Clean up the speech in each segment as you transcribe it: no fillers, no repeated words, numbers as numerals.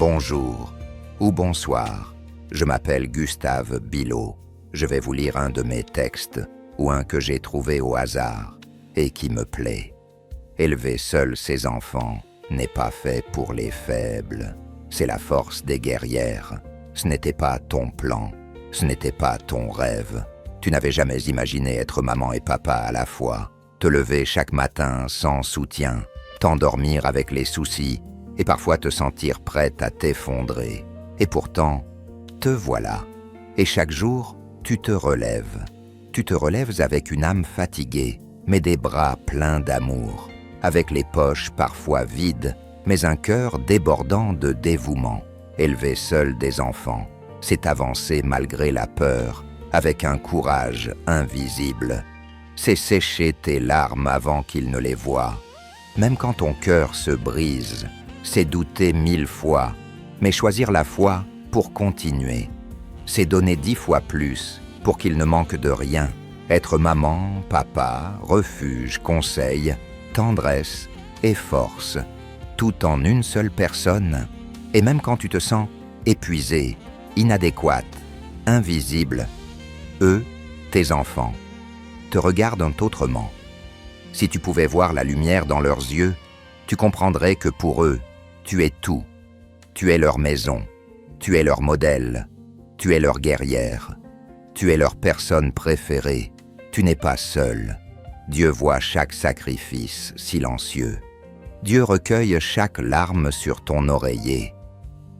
Bonjour ou bonsoir, je m'appelle Gustave Bilot. Je vais vous lire un de mes textes ou un que j'ai trouvé au hasard et qui me plaît. Élever seul ses enfants n'est pas fait pour les faibles. C'est la force des guerrières. Ce n'était pas ton plan, ce n'était pas ton rêve. Tu n'avais jamais imaginé être maman et papa à la fois, te lever chaque matin sans soutien, t'endormir avec les soucis et parfois te sentir prête à t'effondrer. Et pourtant, te voilà. Et chaque jour, tu te relèves. Tu te relèves avec une âme fatiguée, mais des bras pleins d'amour, avec les poches parfois vides, mais un cœur débordant de dévouement. Élever seul des enfants, c'est avancer malgré la peur, avec un courage invisible. C'est sécher tes larmes avant qu'ils ne les voient. Même quand ton cœur se brise, c'est douter 1000 fois, mais choisir la foi pour continuer. C'est donner 10 fois plus pour qu'il ne manque de rien. Être maman, papa, refuge, conseil, tendresse et force, tout en une seule personne. Et même quand tu te sens épuisé, inadéquate, invisible, eux, tes enfants, te regardent autrement. Si tu pouvais voir la lumière dans leurs yeux, tu comprendrais que pour eux, tu es tout. Tu es leur maison, tu es leur modèle, tu es leur guerrière, tu es leur personne préférée. Tu n'es pas seul. Dieu voit chaque sacrifice silencieux. Dieu recueille chaque larme sur ton oreiller.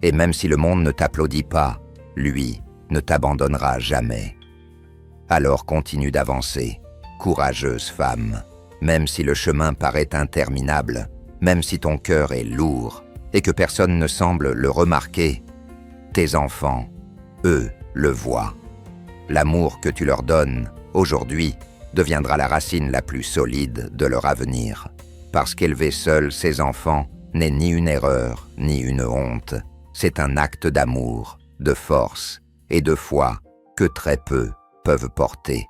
Et même si le monde ne t'applaudit pas, lui ne t'abandonnera jamais. Alors continue d'avancer, courageuse femme, même si le chemin paraît interminable, même si ton cœur est lourd et que personne ne semble le remarquer. Tes enfants, eux, le voient. L'amour que tu leur donnes, aujourd'hui, deviendra la racine la plus solide de leur avenir. Parce qu'élever seul ses enfants n'est ni une erreur, ni une honte. C'est un acte d'amour, de force et de foi que très peu peuvent porter.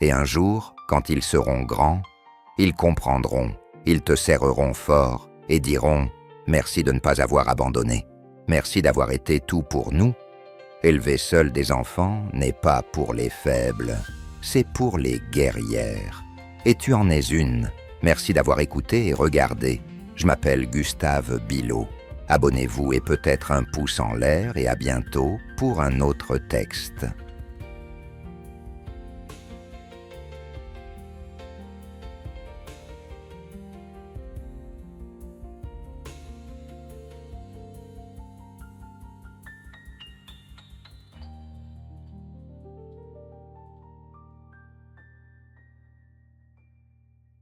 Et un jour, quand ils seront grands, ils comprendront, ils te serreront fort et diront « Merci de ne pas avoir abandonné, merci d'avoir été tout pour nous ». Élever seul des enfants n'est pas pour les faibles, c'est pour les guerrières. Et tu en es une. Merci d'avoir écouté et regardé. Je m'appelle Gustave Bilot. Abonnez-vous et peut-être un pouce en l'air et à bientôt pour un autre texte.